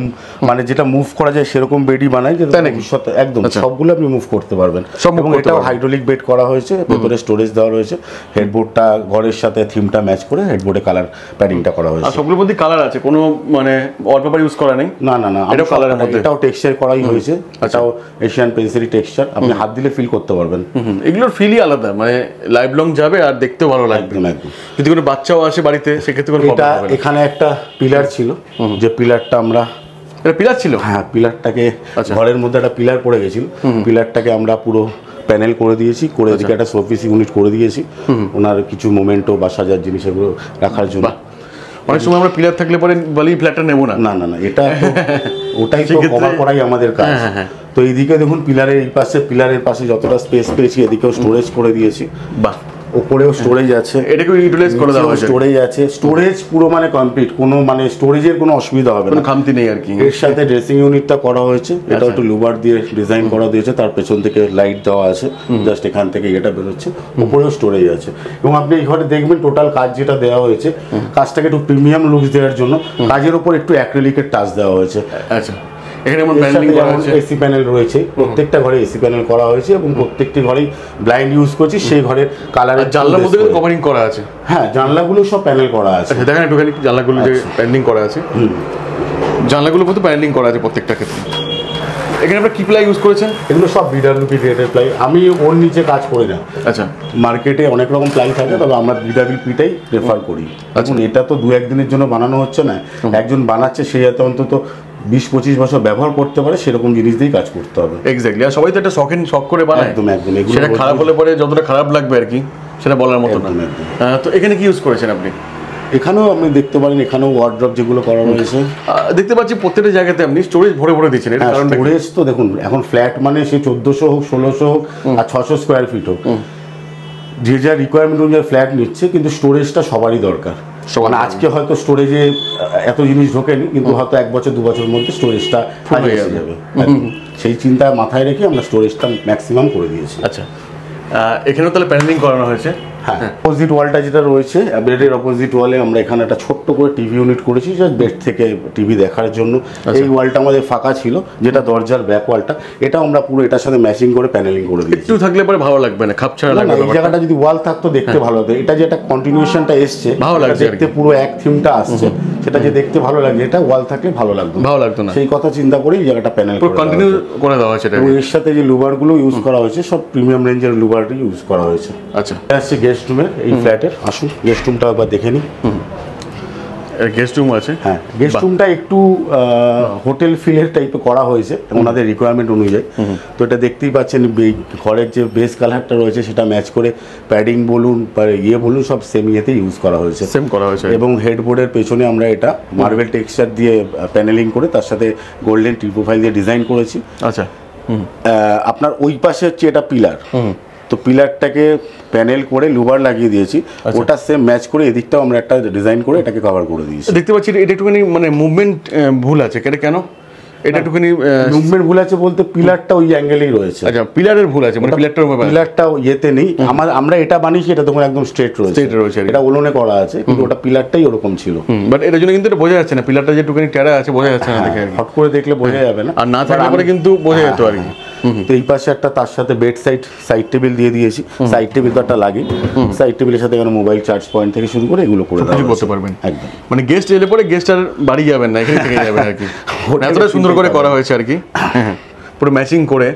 [SPEAKER 1] মানে যেটা মুভ করা যায় সেরকম বেডই বানাই, যেটা ভবিষ্যতে একদম সবগুলো আপনি মুভ করতে পারবেন। এবং এটাও হাইড্রোলিক বেড করা হয়েছে, ভেতরে স্টোরেজ দেওয়া রয়েছে, হেডবোর্ডটা ঘরের সাথে থিমটা ম্যাচ করে হেডবোর্ডে কালার প্যাডিংটা করা হয়েছে।
[SPEAKER 2] আর সবগুলোর মধ্যে কালার আছে, কোনো মানে ওয়ালপেপার ইউজ করা নেই?
[SPEAKER 1] না না না,
[SPEAKER 2] এটাও কালারের মধ্যে,
[SPEAKER 1] এটাও টেক্সচার করাই হয়েছে, এটাও এশিয়ান পেন্সিল টেক্সচার, আপনি হাত দিলে ফিল করতে পারবেন।
[SPEAKER 2] এগুলোর ফিলই আলাদা, মানে লাইফ লং যাবে আর দেখতেও ভালো লাগবে।
[SPEAKER 1] একদম।
[SPEAKER 2] যদি কোনো বাচ্চাও আসে বাড়িতে সেক্ষেত্রে কোনো
[SPEAKER 1] এটা এখানে একটা পিলার ছিল, যে পিলারটা আমরা,
[SPEAKER 2] এটা পিলার ছিল?
[SPEAKER 1] হ্যাঁ, পিলারটাকে ঘরের মধ্যে একটা পিলার পড়ে গেছিল, পিলারটাকে আমরা পুরো প্যানেল করে দিয়েছি, করে এদিকে একটা শোপিস ইউনিট করে দিয়েছি ওনার কিছু মোমেন্টো বা সাজার জিনিস এগুলো রাখার জন্য।
[SPEAKER 2] অনেক সময় আমরা পিলার থাকলে পরে বলি ফ্ল্যাটটা নেবো না।
[SPEAKER 1] না না না, এটা ওটাই তো কভার করাই আমাদের কাজ। তো এইদিকে দেখুন পিলারের এই পাশে, পিলারের পাশে যতটা স্পেস পেয়েছি এদিকেও স্টোরেজ করে দিয়েছি।
[SPEAKER 2] বাহ,
[SPEAKER 1] উপরেও স্টোরেজ আছে,
[SPEAKER 2] এটাকে ইউটিলাইজ করে দেওয়া হয়েছে,
[SPEAKER 1] স্টোরেজ আছে, স্টোরেজ পুরো মানে কমপ্লিট, কোনো মানে স্টোরেজের কোনো অসুবিধা হবে না,
[SPEAKER 2] খামতি নেই আর কি।
[SPEAKER 1] এর সাথে ড্রেসিং ইউনিটটা করা হয়েছে, এটা একটু লুবার দিয়ে ডিজাইন করা দিয়েছে, তার পেছন থেকে লাইট দেওয়া আছে, জাস্ট এখান থেকে এটা বেরোচ্ছে, উপরেও স্টোরেজ আছে। এবং আপনি এই ঘরে দেখবেন টোটাল কাজ যেটা দেওয়া হয়েছে, কাজটাকে একটু প্রিমিয়াম লুকস দেওয়ার জন্য কাজের উপর একটু অ্যাক্রিলিকের টাচ দেওয়া হয়েছে।
[SPEAKER 2] আচ্ছা, এখানে যেমন প্যানেলিং করা হয়েছে,
[SPEAKER 1] এসি প্যানেল রয়েছে, প্রত্যেকটা ঘরে এসি প্যানেল করা হয়েছে এবং প্রত্যেকটি ঘরেই ব্লাইন্ড ইউজ করছি, সেই ঘরের কালারের
[SPEAKER 2] জানলার মধ্যে কিন্তু কভারিং করা আছে।
[SPEAKER 1] হ্যাঁ, জানলাগুলো সব প্যানেল করা আছে।
[SPEAKER 2] আচ্ছা, দেখেন একটুখানি জানলাগুলো যে প্যানেলিং করা আছে, জানলাগুলো মধ্যে প্যানেলিং করা আছে প্রত্যেকটা ক্ষেত্রে। এখানে আপনারা কি প্লাই ইউজ করেছেন?
[SPEAKER 1] এগুলো সব বিডাব্লিউপি গ্রেডের প্লাই, আমি ওর নিচে কাজ করি না।
[SPEAKER 2] আচ্ছা,
[SPEAKER 1] মার্কেটে অনেক রকম প্লাই থাকে, তবে আমরা বিডাব্লিউপিটাই প্রেফার করি। এখন এটা তো 2-1 দিনের জন্য বানানো হচ্ছে না, একজন বানাচ্ছে সে যাতে অন্তত 20-25 বছর ব্যবহার করতে পারে সেরকম জিনিস দিয়েই কাজ করতে হবে।
[SPEAKER 2] এক্স্যাক্টলি, আর সবাই তো একটা শখ করে বানায়।
[SPEAKER 1] একদম একদম,
[SPEAKER 2] সেটা খারাপ হলে পরে যতটা খারাপ লাগবে আর কি সেটা বলার মতো না। তো এখানে কি ইউজ করেছেন আপনি?
[SPEAKER 1] এখানেও আপনি দেখতে পারেন, এখানেও ওয়ার্ড্রপ যেগুলো করা রয়েছে,
[SPEAKER 2] দেখতে পাচ্ছি প্রত্যেকটা জায়গাতে আপনি স্টোরেজ ভরে ভরে দিচ্ছেন। এর কারণটা কি?
[SPEAKER 1] স্টোরেজ তো দেখুন, এখন ফ্ল্যাট মানে সে 1400 হোক, 1600 হোক, আর 600 স্কোয়ার ফিট হোক, যে যা রিকোয়ারমেন্ট অনুযায়ী ফ্ল্যাট নিচ্ছে, কিন্তু স্টোরেজটা সবারই দরকার। মানে আজকে হয়তো স্টোরেজে এত জিনিস ঢোকেনি, কিন্তু হয়তো 1 বছর 2 বছরের মধ্যে স্টোরেজটা হারিয়ে যাবে, সেই চিন্তা মাথায় রেখে আমরা স্টোরেজটা ম্যাক্সিমাম করে দিয়েছি।
[SPEAKER 2] আচ্ছা, এখানেও তাহলে প্যানেলিং করানো হয়েছে।
[SPEAKER 1] হ্যাঁ, অপোজিট ওয়ালটা যেটা রয়েছে, বেডের অপোজিট ওয়ালে আমরা এখানে একটা ছোট্ট করে টিভি ইউনিট করেছি, জাস্ট বেড থেকে টিভি দেখার জন্য। এই ওয়ালটা আমাদের ফাঁকা ছিল, যেটা দরজার ব্যাক ওয়ালটা, এটা আমরা পুরো এটার সাথে ম্যাচিং করে প্যানেলিং করে দিয়েছি।
[SPEAKER 2] একটু থাকলে পরে ভালো লাগবে না, খাপছাড়া লাগবে না।
[SPEAKER 1] এই জায়গাটা যদি ওয়াল থাকতো দেখতে ভালো হতো, এটা যে একটা কন্টিনিউশনটা এসছে,
[SPEAKER 2] ভালো লাগছে
[SPEAKER 1] দেখতে পুরো এক থিমটা আসছে, সেটা যে দেখতে ভালো লাগছে, এটা ওয়াল থাকলে ভালো লাগতো না, সেই কথা চিন্তা করে এই জায়গাটা প্যানেল
[SPEAKER 2] পুরো কন্টিনিউ করে দেওয়া হয়েছে।
[SPEAKER 1] এবং এর সাথে যে লুবারগুলো ইউজ করা হয়েছে সব প্রিমিয়াম রেঞ্জের লুবারই ইউজ করা হয়েছে।
[SPEAKER 2] আচ্ছা,
[SPEAKER 1] আসছে গেস্ট রুমের, এই ফ্ল্যাটের আসুন গেস্ট রুমটা একবার দেখে নিই।
[SPEAKER 2] গেস্ট রুম আছে।
[SPEAKER 1] হ্যাঁ, গেস্ট রুমটা একটু হোটেল ফিলের টাইপে করা হয়েছে ওনাদের রিকোয়ারমেন্ট অনুযায়ী। তো এটা দেখতেই পাচ্ছেন, ঘরের যে বেস কালারটা রয়েছে সেটা ম্যাচ করে প্যাডিং বলুন বা বলুন সব সেম ইয়েতে ইউজ করা হয়েছে,
[SPEAKER 2] সেম করা হয়েছে।
[SPEAKER 1] এবং হেডবোর্ডের পেছনে আমরা এটা মার্বেল টেক্সচার দিয়ে প্যানেলিং করে তার সাথে গোল্ডেন ট্রি প্রোফাইল দিয়ে ডিজাইন করেছি।
[SPEAKER 2] আচ্ছা,
[SPEAKER 1] আপনার ওই পাশে হচ্ছে এটা পিলার, তো পিলারটাকে প্যানেল করে লুবার লাগিয়ে দিয়েছি, ওটা সেম ম্যাচ করে এদিকটাও আমরা একটা ডিজাইন করে এটাকে কভার করে দিয়েছি।
[SPEAKER 2] দেখতে পাচ্ছি এটা একটুখানি মানে মুভমেন্ট ভুল আছে, এটা কেন? এটা একটুখানি
[SPEAKER 1] মুভমেন্ট ভুল আছে বলতে পিলারটা ওই অ্যাঙ্গেলেই রয়েছে।
[SPEAKER 2] আচ্ছা, পিলারের ভুল আছে, মানে
[SPEAKER 1] পিলারটা ইয়েতে নেই, আমরা এটা বানিয়েছি, এটা তখন একদম স্ট্রেট রয়েছে, এটা ওলনে করা আছে, কিন্তু ওটা পিলারটাই ওরকম ছিল।
[SPEAKER 2] বাট এটার জন্য কিন্তু এটা বোঝা যাচ্ছে না, পিলারটা যে একটুখানি টেরা আছে বোঝা যাচ্ছে না দেখে,
[SPEAKER 1] হট করে দেখলে বোঝা যাবে না,
[SPEAKER 2] আর না থাকলে পরে কিন্তু বোঝা যেত আর কি।
[SPEAKER 1] তো এই পাশে একটা তার সাথে বেড সাইড টেবিল দিয়ে দিয়েছি, সাইড টেবিল তো একটা লাগে, সাইড টেবিলের সাথে এখানে মোবাইল চার্জ পয়েন্ট থেকে শুরু করে এগুলো করে দেওয়া
[SPEAKER 2] করতে পারবেন
[SPEAKER 1] একদম।
[SPEAKER 2] মানে গেস্ট এলে পরে গেস্ট আর বাড়ি যাবেন না, এখানে থেকে যাবেন আর কি। এতটা সুন্দর করে করা হয়েছে আর কি, পুরো ম্যাচিং করে।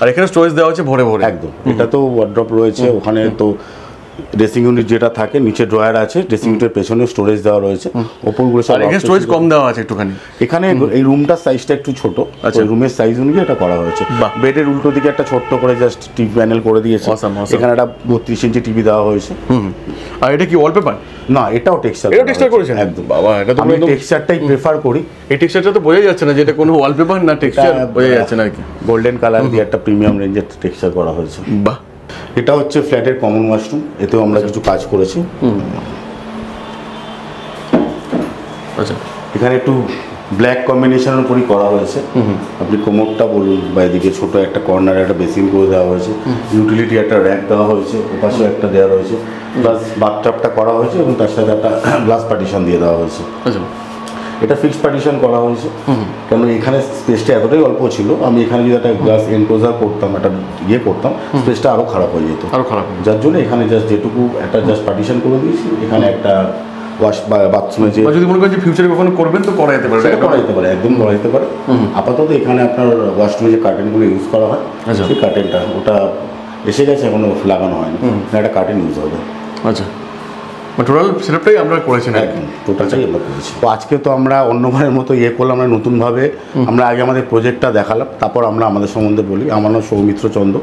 [SPEAKER 2] আর এখানে স্টোরেজ দেওয়া হচ্ছে ভরে ভরে
[SPEAKER 1] একদম। এটা তো ওয়ার্ড্রপ রয়েছে, ওখানে তো ড্রেসিং ইউনিট যেটা থাকে, নিচে ড্রয়ার আছে, ড্রেসিং ইউনিটের পেছনে স্টোরেজ দেওয়া রয়েছে, ওপরগুলো সব
[SPEAKER 2] এখানে স্টোরেজ কম দেওয়া আছে একটুখানি।
[SPEAKER 1] এখানে এই রুমটার সাইজটা একটু ছোট, আচ্ছা রুমের সাইজ অনুযায়ী এটা করা হয়েছে। বেডের উল্টো দিকে একটা ছোট্ট করে জাস্ট টিভি প্যানেল করে দিয়েছে, এখানে একটা 32 ইঞ্চি টিভি দেওয়া হয়েছে।
[SPEAKER 2] আর এটা কি ওয়ালপেপার?
[SPEAKER 1] না, এটাও টেক্সচার।
[SPEAKER 2] এটা টেক্সচার করেছেন?
[SPEAKER 1] একদম
[SPEAKER 2] বাবা, এটা তো
[SPEAKER 1] আমি টেক্সচারটাই প্রেফার করি।
[SPEAKER 2] এই টেক্সচারটা তো বোঝা যাচ্ছে না যে এটা কোনো ওয়ালপেপার না টেক্সচার, বোঝা যাচ্ছে না আর কি।
[SPEAKER 1] গোল্ডেন কালার দিয়ে একটা প্রিমিয়াম রেঞ্জের টেক্সচার করা হয়েছে।
[SPEAKER 2] বাহ।
[SPEAKER 1] এটা হচ্ছে ফ্ল্যাটের কমন ওয়াশরুম, এতেও আমরা কিছু কাজ করেছি।
[SPEAKER 2] আচ্ছা,
[SPEAKER 1] এখানে একটু ব্ল্যাক কম্বিনেশনের উপরই করা হয়েছে। আপনি কোমরটা বলুন বা এদিকে ছোট একটা কর্নারে একটা বেসিন করে দেওয়া হয়েছে, ইউটিলিটি একটা র্যাক দেওয়া হয়েছে, ওপাশেও একটা দেওয়া রয়েছে, প্লাস বাথটাবটা করা হয়েছে এবং তার সাথে একটা গ্লাস পার্টিশন দিয়ে দেওয়া হয়েছে।
[SPEAKER 2] আচ্ছা,
[SPEAKER 1] এটা ফিক্সড পার্টিশন করা হয়েছে, কারণ এখানে স্পেসটা এতটাই অল্প ছিল, আমি এখানে যদি একটা গ্লাস এনক্লোজার করতাম, একটা ইয়ে করতাম, স্পেসটা আরও খারাপ হয়ে যেত,
[SPEAKER 2] আরও খারাপ।
[SPEAKER 1] যার জন্য এখানে জাস্ট যেটুকু একটা জাস্ট পার্টিশন করে দিয়েছি। এখানে একটা ওয়াশ বা বাথরুমে যে
[SPEAKER 2] যদি মনে করেন যে ফিউচারে কখনো করবেন তো করা যেতে পারে,
[SPEAKER 1] করা যেতে পারে, একদম করা যেতে পারে। আপাতত এখানে আপনার ওয়াশরুমে যে কার্টেনগুলো ইউজ করা হয়, সেই কার্টেনটা ওটা এসে গেছে, এখনো লাগানো হয়নি, একটা কার্টেন ইউজ হবে।
[SPEAKER 2] আচ্ছা, টোটাল সেটআপটাই আমরা করেছেন
[SPEAKER 1] একদম, টোটালটাই আমরা করেছি। তো আজকে তো আমরা অন্যবারের মতো ইয়ে করলাম, আমরা নতুনভাবে আমরা আগে আমাদের প্রজেক্টটা দেখালাম, তারপর আমরা আমাদের সম্বন্ধে বলি। আমার নাম সৌমিত্র চন্দ্র,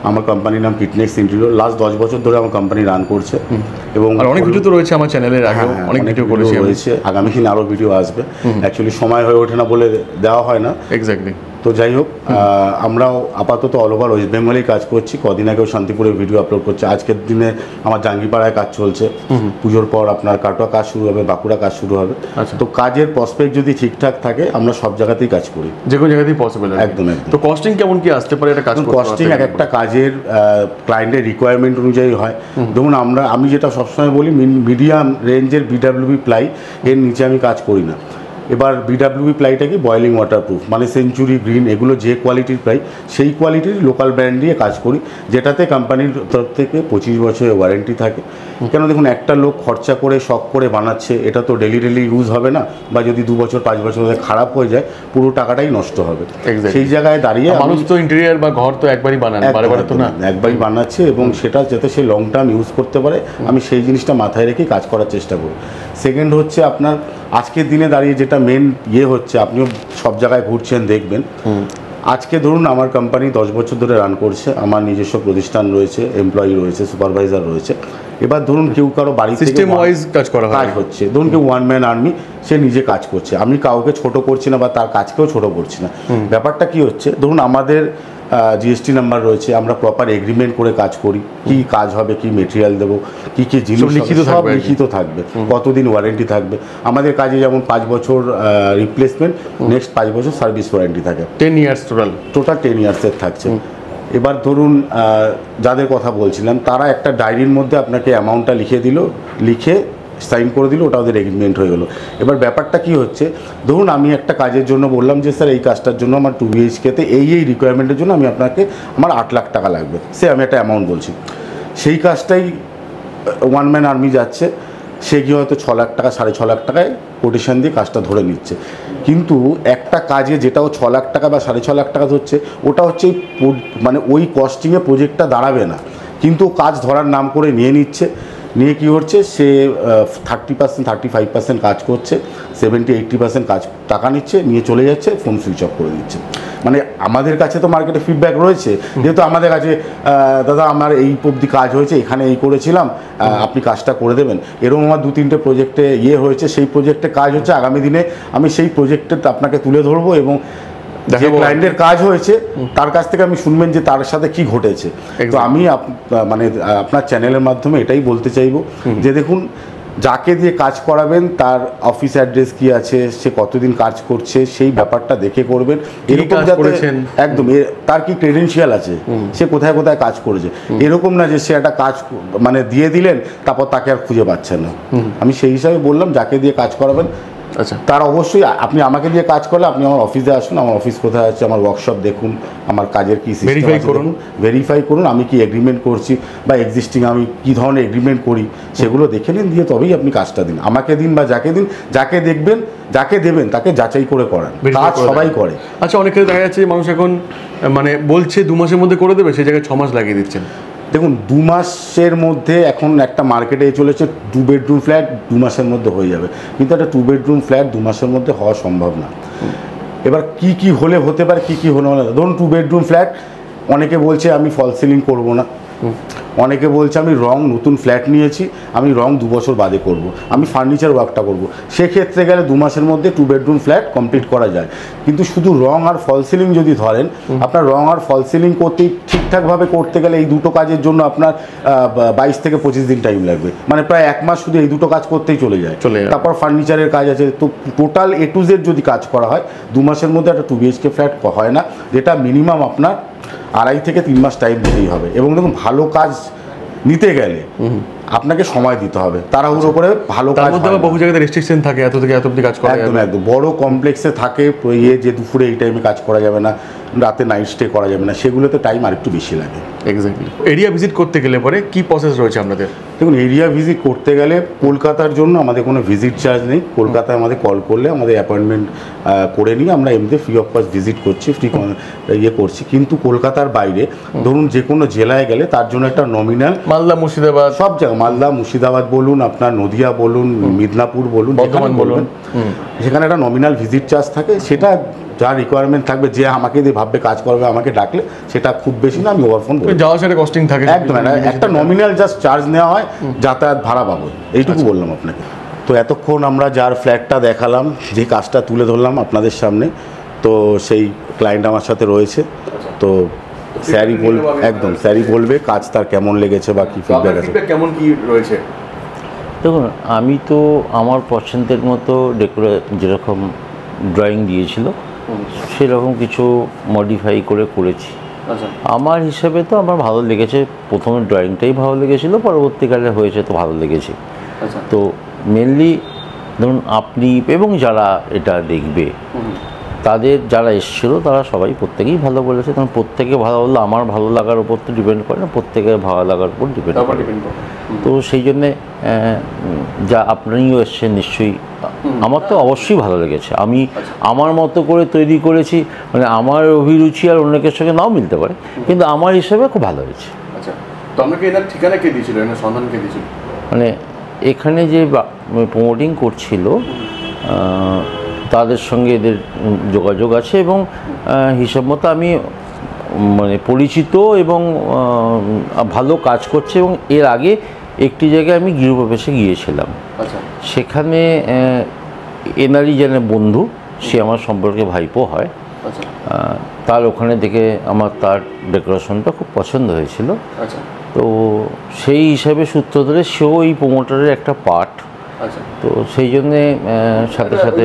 [SPEAKER 1] আমার কোম্পানির নাম কিটনেক্স ইন্টেরিয়র। লাস্ট 10 বছর ধরে আমার কোম্পানি রান করছে, এবং
[SPEAKER 2] অনেক ভিডিও তো রয়েছে আমার চ্যানেলের, আগে অনেক ভিডিও করেছি
[SPEAKER 1] রয়েছে, আগামী দিন আরও ভিডিও আসবে। অ্যাকচুয়ালি সময় হয়ে ওঠে না বলে দেওয়া হয় না।
[SPEAKER 2] এক্স্যাক্টলি।
[SPEAKER 1] তো যাই হোক, আমরাও আপাতত অল ওভার ওয়েস্ট বেঙ্গলেই কাজ করছি। কদিন আগেও শান্তিপুরে ভিডিও আপলোড করছে। আজকের দিনে আমার জাঙ্গিপাড়ায় কাজ চলছে, পুজোর পর আপনার কাটোয়া কাজ শুরু হবে, বাঁকুড়া কাজ শুরু হবে। তো কাজের প্রসপেক্ট যদি ঠিকঠাক থাকে, আমরা সব জায়গাতেই কাজ করি,
[SPEAKER 2] যে কোনো জায়গাতেই পসিবল।
[SPEAKER 1] একদম একদম।
[SPEAKER 2] তো কস্টিং কেমন কি আসতে পারে এটা কাজ করতে?
[SPEAKER 1] কস্টিং এক একটা কাজের ক্লায়েন্টের রিকোয়ারমেন্ট অনুযায়ী হয়। ধরুন আমি যেটা সবসময় বলি, মিডিয়াম রেঞ্জের বিডাব্লিউবি প্লাই, এর নিচে আমি কাজ করি না। এবার বিডাব্লিউবি প্লাইটা কি বয়েলিং ওয়াটারপ্রুফ, মানে সেঞ্চুরি, গ্রিন, এগুলো যে কোয়ালিটির প্লাই, সেই কোয়ালিটির লোকাল ব্র্যান্ড দিয়ে কাজ করি, যেটাতে কোম্পানির তরফ থেকে 25 বছরের ওয়ারেন্টি থাকে। কেন দেখুন, একটা লোক খরচা করে শখ করে বানাচ্ছে, এটা তো ডেলি ইউজ হবে না, বা যদি 2 বছর 5 বছর ধরে খারাপ হয়ে যায়, পুরো টাকাটাই নষ্ট হবে। সেই জায়গায় দাঁড়িয়ে
[SPEAKER 2] মানুষ তো ইন্টেরিয়ার বা ঘর তো একবারই বানান, বারে তো না,
[SPEAKER 1] একবারই বানাচ্ছে, এবং সেটা যাতে সে লং টার্ম ইউজ করতে পারে, আমি সেই জিনিসটা মাথায় রেখেই কাজ করার চেষ্টা করি। সেকেন্ড হচ্ছে আপনার আজকের দিনে দাঁড়িয়ে যেটা মেন ইয়ে হচ্ছে, আপনিও সব জায়গায় ঘুরছেন দেখবেন, আজকে ধরুন আমার কোম্পানি 10 বছর ধরে রান করছে, আমার নিজস্ব প্রতিষ্ঠান রয়েছে, এমপ্লয়ি রয়েছে, সুপারভাইজার রয়েছে। এবার ধরুন কেউ কারো বাড়ি থেকে
[SPEAKER 2] সিস্টেম ওয়াইজ কাজ করা
[SPEAKER 1] হচ্ছে, ধরুন কেউ ওয়ান ম্যান আর্মি, সে নিজে কাজ করছে, আমি কাউকে ছোট করছি না বা তার কাজকেও ছোট করছি না। ব্যাপারটা কি হচ্ছে, ধরুন আমাদের জিএসটি নাম্বার রয়েছে, আমরা প্রপার এগ্রিমেন্ট করে কাজ করি, কি কাজ হবে, কি মেটেরিয়াল দেবো, কি কি জিনিস সব লিখিত থাকবে, কতদিন ওয়ারেন্টি থাকবে। আমাদের কাজে যেমন 5 বছর রিপ্লেসমেন্ট, নেক্সট 5 বছর সার্ভিস ওয়ারেন্টি থাকে,
[SPEAKER 2] 10 ইয়ার্স
[SPEAKER 1] টোটাল 10 ইয়ার্সের থাকছে। এবার ধরুন যাদের কথা বলছিলাম, তারা একটা ডায়েরির মধ্যে আপনাকে অ্যামাউন্টটা লিখে দিল, লিখে সাইন করে দিল, ওটা ওদের এগ্রিমেন্ট হয়ে গেলো। এবার ব্যাপারটা কি হচ্ছে, ধরুন আমি একটা কাজের জন্য বললাম যে স্যার এই কাজটার জন্য আমার 2 BHKতে এই রিকোয়ারমেন্টের জন্য আমার 8 লাখ টাকা লাগবে, সে আমি একটা অ্যামাউন্ট বলছি। সেই কাজটাই ওয়ান ম্যান আর্মি যাচ্ছে, সে গিয়ে হয়তো 6 লাখ টাকা 6.5 লাখ টাকায় কোটেশন দিয়ে কাজটা ধরে নিচ্ছে। কিন্তু একটা কাজে যেটাও 6 লাখ টাকা বা 6.5 লাখ টাকা ধরছে, ওটা হচ্ছে মানে ওই কস্টিংয়ে প্রজেক্টটা দাঁড়াবে না, কিন্তু কাজ ধরার নাম করে নিয়ে নিচ্ছে। নিয়ে কী হচ্ছে সে 30% 35% কাজ করছে, 70-80% কাজ টাকা নিচ্ছে, নিয়ে চলে যাচ্ছে, ফোন সুইচ অফ করে দিচ্ছে। মানে আমাদের কাছে তো মার্কেটে ফিডব্যাক রয়েছে, যেহেতু আমাদের কাছে দাদা আমার এই অবধি কাজ হয়েছে, এখানে এই করেছিলাম, আপনি কাজটা করে দেবেন। এরকম আমার 2-3টে প্রজেক্টে হয়েছে, সেই প্রজেক্টে কাজ হচ্ছে, আগামী দিনে আমি সেই প্রজেক্টে আপনাকে তুলে ধরবো এবং যে ক্লায়েন্টের কাজ হয়েছে তার কাছ থেকে আমি শুনবেন যে তার সাথে কি ঘটেছে। তো আমি মানে আপনার চ্যানেলের মাধ্যমে এটাই বলতে চাইবো যে দেখুন, যাকে দিয়ে কাজ করাবেন তার অফিস অ্যাড্রেস কি আছে, সে কতদিন কাজ করছে, সেই ব্যাপারটা দেখে করবেন। এরকম যাতে একদম তার কি ক্রেডেনশিয়াল আছে, সে কোথায় কোথায় কাজ করেছে, এরকম না যে সে একটা কাজ মানে দিয়ে দিলেন তারপর তাকে আর খুঁজে পাচ্ছেন না। আমি সেই হিসাবে বললাম যাকে দিয়ে কাজ করাবেন
[SPEAKER 2] আচ্ছা
[SPEAKER 1] তার অবশ্যই আপনি আমাকে দিয়ে কাজ করলে আপনি আমার অফিসে আসুন, আমার অফিস কোথায় আছে, আমার ওয়ার্কশপ দেখুন, আমার কাজের কি ভেরিফাই করুন, আমি কি এগ্রিমেন্ট করছি বা এক্সিস্টিং আমি কি ধরনের এগ্রিমেন্ট করি সেগুলো দেখে নিন, দিয়ে তবেই আপনি কাজটা দিন। আমাকে দিন বা যাকে দিন, যাকে দেখবেন যাকে দেবেন তাকে যাচাই করে করান, কাজ সবাই করে।
[SPEAKER 2] আচ্ছা, অনেক ক্ষেত্রে দেখা যাচ্ছে মানুষ এখন মানে বলছে 2 মাসের মধ্যে করে দেবে, সেই জায়গায় 6 মাস লাগিয়ে দিচ্ছেন।
[SPEAKER 1] দেখুন 2 মাসের মধ্যে এখন একটা মার্কেটে চলেছে 2 বেডরুম ফ্ল্যাট 2 মাসের মধ্যে হয়ে যাবে, কিন্তু একটা 2 বেডরুম ফ্ল্যাট 2 মাসের মধ্যে হওয়া সম্ভব না। এবার কি হলে হতে পারে, কি হলে না, ধরুন 2 বেডরুম ফ্ল্যাট, অনেকে বলছে আমি ফল সিলিং করবো না, অনেকে বলছে আমি নতুন ফ্ল্যাট নিয়েছি, আমি 2 বছর বাদে করব, আমি ফার্নিচার ওয়ার্কটা করব। সেক্ষেত্রে গেলে 2 মাসের মধ্যে 2 বেডরুম ফ্ল্যাট কমপ্লিট করা যায়। কিন্তু শুধু আর ফল সিলিং যদি ধরেন, আপনার আর ফল সিলিং করতেই ঠিকঠাকভাবে করতে গেলে এই দুটো কাজের জন্য আপনার 22 থেকে 25 দিন টাইম লাগবে, মানে প্রায় 1 মাস শুধু এই দুটো কাজ করতেই চলে যায়। তারপর ফার্নিচারের কাজ আছে, তো টোটাল A to Z যদি কাজ করা হয় 2 মাসের মধ্যে একটা 2 BHK ফ্ল্যাট হয় না, যেটা মিনিমাম আপনার 2.5 থেকে 3 মাস টাইম দিতেই হবে। এবং দেখুন ভালো কাজ নিতে গেলে আপনাকে সময় দিতে হবে, তাড়াহুড়ো করে ভালো কাজ হয় না।
[SPEAKER 2] বহু জায়গায় রেস্ট্রিকশন থাকে, এত থেকে এত অবধি কাজ করা
[SPEAKER 1] একদম একদম বড় কমপ্লেক্সে থাকে যে দুপুরে এই টাইমে কাজ করা যাবে না, রাতে নাইট স্টে করা যাবে না, সেগুলোতে টাইম আর একটু বেশি লাগে।
[SPEAKER 2] এক্স্যাক্টলি। এরিয়া ভিজিট করতে গেলে পরে কি প্রসেস রয়েছে আপনাদের?
[SPEAKER 1] দেখুন এরিয়া ভিজিট করতে গেলে কলকাতার জন্য আমাদের কোনো ভিজিট চার্জ নেই। কলকাতায় আমাদের কল করলে আমাদের অ্যাপয়েন্টমেন্ট করে নিয়ে আমরা এমনি ফ্রি অফ কস্ট ভিজিট করছি, করছি। কিন্তু কলকাতার বাইরে ধরুন যে কোনো জেলায় গেলে তার জন্য একটা নমিনাল,
[SPEAKER 2] মালদা মুর্শিদাবাদ
[SPEAKER 1] সব জায়গা, মালদা মুর্শিদাবাদ বলুন, আপনার নদিয়া বলুন, মিদনাপুর বলুন,
[SPEAKER 2] বর্ধমান বলুন,
[SPEAKER 1] সেখানে একটা নমিনাল ভিজিট চার্জ থাকে। সেটা যা রিকোয়ারমেন্ট থাকবে, যে আমাকে দিয়ে ভাববে কাজ করবে, আমাকে ডাকলে সেটা খুব বেশি না, আমি ওভারফোন
[SPEAKER 2] যাওয়া সেটা কস্টিং থাকে
[SPEAKER 1] একদম, একটা নমিনাল জাস্ট চার্জ নেওয়া হয় যাতায়াত ভাড়া বাবদ, এইটুকু বললাম আপনাকে। তো এতক্ষণ আমরা যার ফ্ল্যাটটা দেখালাম, যে কাজটা তুলে ধরলাম আপনাদের সামনে, তো সেই ক্লায়েন্ট আমার সাথে রয়েছে। তো স্যারই বলবে, একদম স্যারই বলবে কাজ তার কেমন লেগেছে বা কী ফিডব্যাক আছে,
[SPEAKER 2] কেমন কি রয়েছে।
[SPEAKER 3] দেখুন আমি তো আমার পছন্দের মতো যেরকম ড্রয়িং দিয়েছিল সেরকম কিছু মডিফাই করেছি। আমার হিসাবে তো আমার ভালো লেগেছে, প্রথমে ড্রয়িংটাই ভালো লেগেছিলো, পরবর্তীকালে হয়েছে তো ভালো লেগেছে। তো মেনলি ধরুন আপনি এবং যারা এটা দেখবে তাদের যারা এসেছিলো তারা সবাই প্রত্যেকেই ভালো বলেছে। কারণ প্রত্যেকে ভালো বললে আমার ভালো লাগার উপর তো ডিপেন্ড করে না, প্রত্যেকের ভালো লাগার উপর ডিপেন্ড করে। তো সেই জন্যে যা আপনিও এসছেন নিশ্চয়ই, আমার তো অবশ্যই ভালো লেগেছে। আমি আমার মতো করে তৈরি করেছি, মানে আমার অভিরুচি আর অনেকের সঙ্গে নাও মিলতে পারে, কিন্তু আমার হিসেবে খুব ভালো হয়েছে।
[SPEAKER 2] আচ্ছা, তো আপনাকে এনার ঠিকানা কে দিয়েছিল, এনার সন্ধান কে দিয়েছিল?
[SPEAKER 3] মানে এখানে যে প্রমোটিং করছিল তাদের সঙ্গে এদের যোগাযোগ আছে এবং হিসাব মতো আমি মানে পরিচিত এবং ভালো কাজ করছে। এবং এর আগে একটি জায়গায় আমি গৃহপ্রবেশে গিয়েছিলাম, সেখানে এনারই যেন বন্ধু, সে আমার সম্পর্কে ভাইপো হয়, তার ওখানে দেখে আমার তার ডেকোরেশনটা খুব পছন্দ হয়েছিল। তো সেই হিসাবে সূত্র ধরে সেও এই প্রমোটারের একটা পার্ট, তো সেই জন্যে সাথে সাথে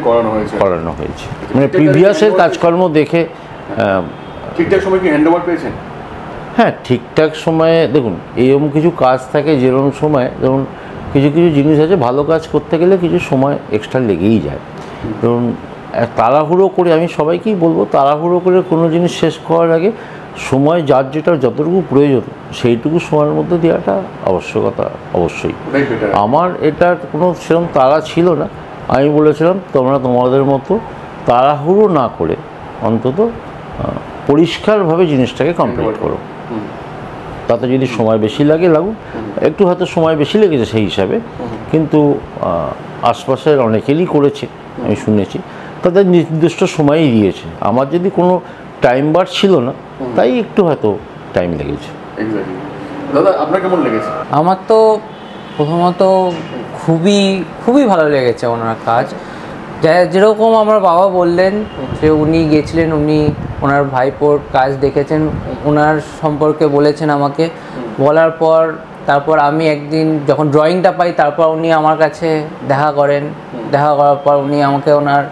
[SPEAKER 3] করানো হয়েছে। মানে প্রিভিয়াসের কাজকর্ম দেখে।
[SPEAKER 2] ঠিকঠাক সময় কি হ্যান্ড ওভার পেয়েছেন?
[SPEAKER 3] হ্যাঁ, ঠিকঠাক সময়ে দেখুন এরকম কিছু কাজ থাকে, যেরকম সময় ধরুন কিছু জিনিস আছে ভালো কাজ করতে গেলে কিছু সময় এক্সট্রা লেগেই যায়। ধরুন তাড়াহুড়ো করে, আমি সবাইকেই বলবো তাড়াহুড়ো করে কোনো জিনিস শেষ করার আগে সময় যার যেটা যতটুকু প্রয়োজন সেইটুকু সময়ের মধ্যে দেওয়াটা আবশ্যকতা অবশ্যই। আমার এটার কোনো সেরকম তাড়া ছিল না, আমি বলেছিলাম তোমরা তোমাদের মতো তাড়াহুড়ো না করে অন্তত পরিষ্কারভাবে জিনিসটাকে কমপ্লিট করো। তাতে যদি সময় বেশি লাগে লাগুক, একটু হয়তো সময় বেশি লেগেছে সেই হিসাবে, কিন্তু আশপাশের অনেকেরই করেছে আমি শুনেছি, তাদের নির্দিষ্ট সময়ই দিয়েছে। আমার যদি কোনো টাইম বার ছিল না, তাই একটু হয়তো টাইম লেগেছে।
[SPEAKER 2] দাদা আপনার কেমন লেগেছে?
[SPEAKER 4] আমার তো প্রথমত খুবই ভালো লেগেছে ওনার কাজ। যেরকম আমার বাবা বললেন যে উনি গেছিলেন, ওনার ভাইপোর কাজ দেখেছেন, ওনার সম্পর্কে বলেছেন আমাকে, বলার পর তারপর আমি একদিন যখন ড্রয়িংটা পাই, তারপর উনি আমার কাছে দেখা করেন। দেখা করার পর উনি আমাকে ওনার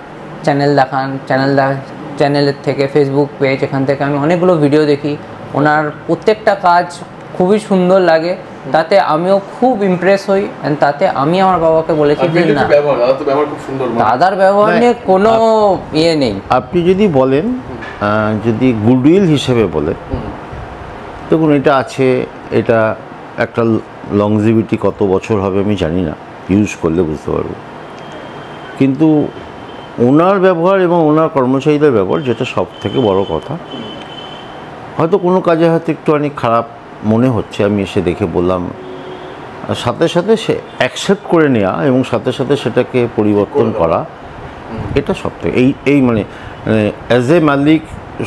[SPEAKER 4] চ্যানেল দেখান, চ্যানেলের থেকে ফেসবুক পেজ, এখান থেকে আমি অনেকগুলো ভিডিও দেখি। ওনার প্রত্যেকটা কাজ খুবই সুন্দর লাগে, তাতে আমিও খুব ইমপ্রেস হই। অ্যান্ড তাতে আমি আমার বাবাকে বলেছি যে না, দাদার ব্যবহার নিয়ে কোনো ইয়ে নেই।
[SPEAKER 3] আপনি যদি বলেন, যদি গুডউইল হিসেবে বলেন, দেখুন এটা আছে, এটা একটা লংজিভিটি কত বছর হবে আমি জানি না, ইউজ করলে বুঝতে পারবো। কিন্তু ওনার ব্যবহার এবং ওনার কর্মচারীদের ব্যবহার, যেটা সব থেকে বড় কথা, হয়তো কোনো কাজে হয়তো একটু অনেক খারাপ মনে হচ্ছে, আমি এসে দেখে বললাম, সাথে সাথে সে অ্যাকসেপ্ট করে নেওয়া এবং সাথে সাথে সেটাকে পরিবর্তন করা, এটা সব থেকে এই মানে অ্যাজ এ মালিক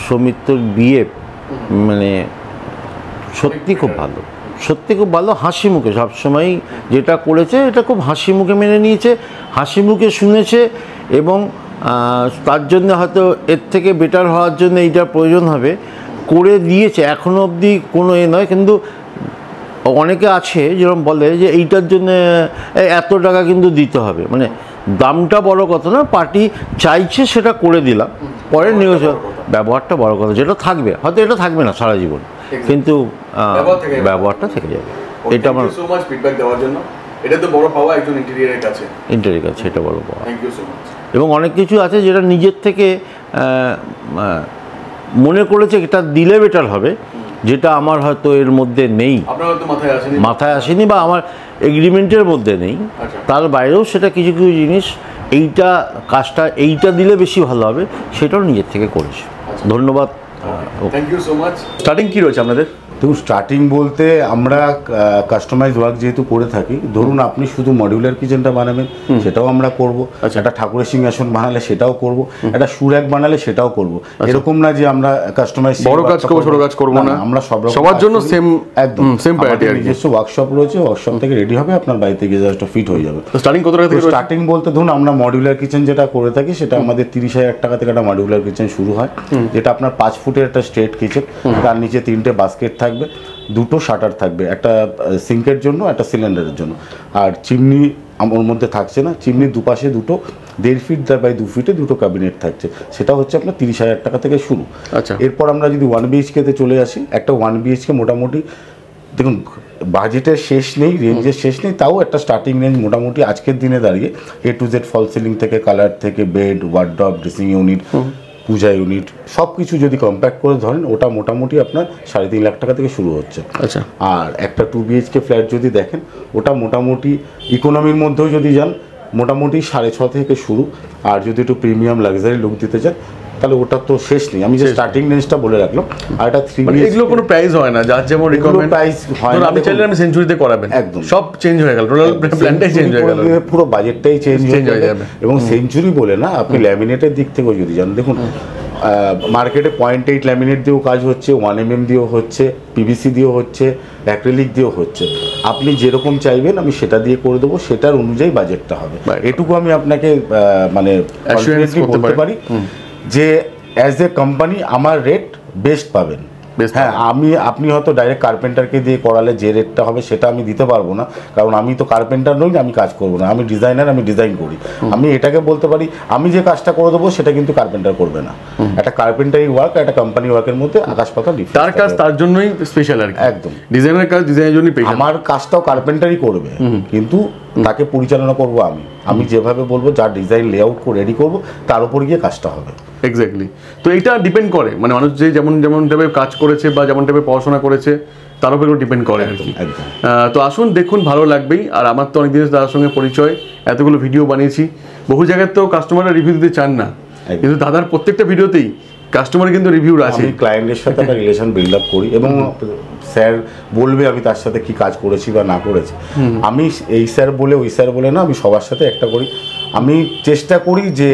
[SPEAKER 3] সৌমিত্রর বিয়ে মানে সত্যি খুব ভালো, সত্যি খুব ভালো। হাসি মুখে সবসময় যেটা করেছে এটা খুব হাসি মুখে মেনে নিয়েছে, হাসি মুখে শুনেছে, এবং তার জন্য হয়তো এর থেকে বেটার হওয়ার জন্য এইটার প্রয়োজন হবে করে দিয়েছে। এখনও অবধি কোনো নয়, কিন্তু অনেকে আছে যেরকম বলে যে এইটার জন্য এত টাকা কিন্তু দিতে হবে, মানে দামটা বড় কথা না, পার্টি চাইছে সেটা করে দিলাম, পরে নিউজ ব্যবহারটা বড় কথা, যেটা থাকবে হয়তো এটা থাকবে না সারা জীবন, কিন্তু ব্যবহারটা থেকে যাবে। এটা আমার
[SPEAKER 2] ফিডব্যাক দেওয়ার জন্য, এটা তো বড় পাওয়া একজন ইন্টেরিয়রের কাছে,
[SPEAKER 3] এটা বড় পাওয়া।
[SPEAKER 2] Thank you so much.
[SPEAKER 3] এবং অনেক কিছু আছে যেটা নিজের থেকে মনে করেছে এটা দিলে বেটার হবে, যেটা আমার হয়তো এর মধ্যে নেই, মাথায় আসেনি বা আমার এগ্রিমেন্টের মধ্যে নেই, তার বাইরেও সেটা কিছু কিছু জিনিস কাজটা এইটা দিলে বেশি ভালো হবে, সেটাও নিজের থেকে করেছে। ধন্যবাদ।
[SPEAKER 2] Thank you so much. Starting কি রয়েছে আপনাদের?
[SPEAKER 1] দেখুন, স্টার্টিং বলতে আমরা কাস্টমাইজ ওয়ার্ক যেহেতু করে থাকি, ধরুন আপনি শুধু মডিউলার কিচেনটা বানাবেন, সেটাও আমরা করব। একটা ঠাকুরের সিংহাসন বানালে সেটাও করব, একটা সুরাক বানালে সেটাও করব। এরকম না যে আমরা কাস্টমাইজ
[SPEAKER 2] বড় কাজ করব ছোট কাজ করব না,
[SPEAKER 1] আমরা
[SPEAKER 2] সবার জন্য সেম, একদম সেম প্রায়োরিটি।
[SPEAKER 1] নিজস্ব ওয়ার্কশপ রয়েছে, ওয়ার্কশপ থেকে রেডি হবে, আপনার বাড়িতে গিয়ে জাস্ট ফিট হয়ে যাবে।
[SPEAKER 2] তো স্টার্টিং কত টাকা থেকে?
[SPEAKER 1] স্টার্টিং বলতে ধরুন আমরা মডিউলার কিচেন যেটা করে থাকি, সেটা আমাদের 30,000 টাকা থেকে একটা মডিউলার কিচেন শুরু হয়, যেটা আপনার 5 ফুটের একটা স্ট্রেট কিচেন, তার নিচে 3টে বাস্কেট থাকবে, 2টো শাটার থাকবে, একটা সিঙ্কের জন্য, একটা সিলিন্ডারের জন্য, আর চিমনি ওর মধ্যে থাকছে না, চিমনির দুপাশে 1.5 ফিট বাই 2 ফিটে 2টো ক্যাবিনেট থাকছে, সেটা হচ্ছে আপনার 30,000 টাকা থেকে শুরু।
[SPEAKER 2] আচ্ছা, এরপর
[SPEAKER 1] আমরা যদি 1 BHK-তে চলে আসি, একটা 1 BHK মোটামুটি দেখুন বাজেটের শেষ নেই, রেঞ্জের শেষ নেই, তাও একটা স্টার্টিং রেঞ্জ মোটামুটি আজকের দিনে দাঁড়িয়ে A to Z false ceiling থেকে, কালার থেকে, bed, wardrobe, dressing unit, puja unit, সব কিছু যদি কম্প্যাক্ট করে ধরেন, ওটা মোটামুটি আপনার 3.5 লাখ টাকা থেকে শুরু হচ্ছে।
[SPEAKER 2] আচ্ছা,
[SPEAKER 1] আর একটা 2 BHK ফ্ল্যাট যদি দেখেন, ওটা মোটামুটি ইকোনমির মধ্যেও যদি যান, মোটামুটি 6.5 থেকে শুরু, আর যদি একটু প্রিমিয়াম লাক্সারি লুক দিতে চান, তাহলে ওটা তো শেষ নেই। আমি যে স্টার্টিং রেঞ্জটা বলে রাখলাম। আর এটা 3 BHK,
[SPEAKER 2] এগুলো কোনো প্রাইস হয় না, যার যেমন রিকোয়ারমেন্ট প্রাইস হয় না। আমি চাইলে আমি সেঞ্চুরিতে করাবেন, একদম সব চেঞ্জ হয়ে গেল, টোটাল প্ল্যানটাই চেঞ্জ হয়ে গেল,
[SPEAKER 1] পুরো বাজেটটাই চেঞ্জ হয়ে যাবে। এবং সেঞ্চুরি বলে না, আপনি ল্যামিনেটের দিক থেকেও যদি যান, দেখুন মার্কেটে 0.8 ল্যামিনেট দিয়েও কাজ হচ্ছে, 1 mm দিয়েও হচ্ছে, PVC দিয়েও হচ্ছে, অ্যাক্রিলিক দিয়েও হচ্ছে। আপনি যেরকম চাইবেন আমি সেটা দিয়ে করে দেবো, সেটার অনুযায়ী বাজেটটা হবে। এটুকু আমি আপনাকে মানে বলতে পারি যে অ্যাজ এ কোম্পানি আমার রেট বেস্ট পাবেন। হ্যাঁ, আপনি হয়তো ডাইরেক্ট কার্পেন্টারকে দিয়ে করালে যে রেটটা হবে সেটা আমি দিতে পারবো না, কারণ আমি তো কার্পেন্টার নই, আমি কাজ করবো না, আমি ডিজাইনার, আমি ডিজাইন করি। আমি এটাকে বলতে পারি আমি যে কাজটা করে দেবো সেটা কিন্তু কার্পেন্টার করবে না। একটা কার্পেন্টারি ওয়ার্ক, একটা কোম্পানি ওয়ার্কের মধ্যে আকাশ পাতাল ডিফারেন্স।
[SPEAKER 2] তার কাজ তার জন্যই স্পেশাল আর কি, একদম ডিজাইনের কাজ ডিজাইনের জন্যই স্পেশাল।
[SPEAKER 1] আমার কাজটাও কার্পেন্টারই করবে, কিন্তু তাকে পরিচালনা করবো আমি যেভাবে বলবো, যার ডিজাইন লেআউট করে রেডি করবো, তার উপর গিয়ে কাজটা হবে।
[SPEAKER 2] এক্স্যাক্টলি। তো এটা ডিপেন্ড করে, মানে মানুষ যে যেমন টাইপের কাজ করেছে বা যেমন টাইপের পড়াশোনা করেছে তার উপরেও ডিপেন্ড করে আর কি। তো আসুন দেখুন, ভালো লাগবেই। আর আমার তো অনেকদিন দাদার সঙ্গে পরিচয়, এতগুলো ভিডিও বানিয়েছি, বহু জায়গায় তো কাস্টমাররা রিভিউ দিতে চান না, কিন্তু দাদার প্রত্যেকটা ভিডিওতেই কাস্টমার কিন্তু রিভিউ আছে।
[SPEAKER 1] আমি ক্লায়েন্টের সাথে একটা রিলেশন বিল্ড আপ করি এবং স্যার বলবে আমি তার সাথে কি কাজ করেছি বা না করেছি। আমি এই স্যার বলে ওই স্যার বলে না, আমি সবার সাথে একটা করি। আমি চেষ্টা করি যে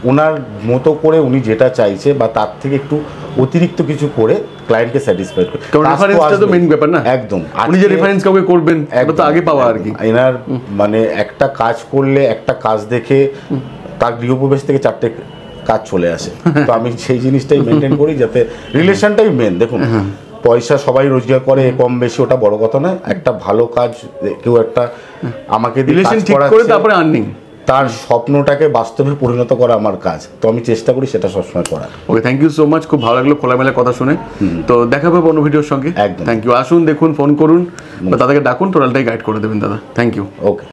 [SPEAKER 1] ওনার মতো করে উনি যেটা চাইছে বা তার থেকে একটু অতিরিক্ত কিছু করে ক্লায়েন্টকে স্যাটিসফাইড করে।
[SPEAKER 2] কারণ রেফারেন্সটা তো মেইন ব্যাপার না,
[SPEAKER 1] একদম।
[SPEAKER 2] আপনি যে রেফারেন্স কাউকে করবেন এটা তো আগে পাওয়া আর কি।
[SPEAKER 1] এনার মানে একটা কাজ করলে একটা কাজ দেখে তার গৃহপ্রবেশ থেকে 4টে কাজ চলে আসে। তো আমি সেই জিনিসটাই মেনটেন করি, যাতে রিলেশনটাই মেন। দেখুন পয়সা সবাই রোজগার করে কম বেশি, ওটা বড় কথা নয়। একটা ভালো কাজ কেউ একটা আমাকে
[SPEAKER 2] রিলেশন ঠিক করে তারপরে আর্নিং,
[SPEAKER 1] তার স্বপ্নটাকে বাস্তবে পরিণত করা আমার কাজ। তো আমি চেষ্টা করি সেটা সবসময় করার।
[SPEAKER 2] ওকে, থ্যাংক ইউ সো মাচ, খুব ভালো লাগলো খোলামেলা কথা শুনে। তো দেখা হবে অন্য ভিডিওর সঙ্গে।
[SPEAKER 1] একদম।
[SPEAKER 2] Thank you. আসুন, দেখুন, ফোন করুন বা তাদেরকে ডাকুন, টোটালটাই গাইড করে দেবেন দাদা। Thank you.
[SPEAKER 1] ওকে।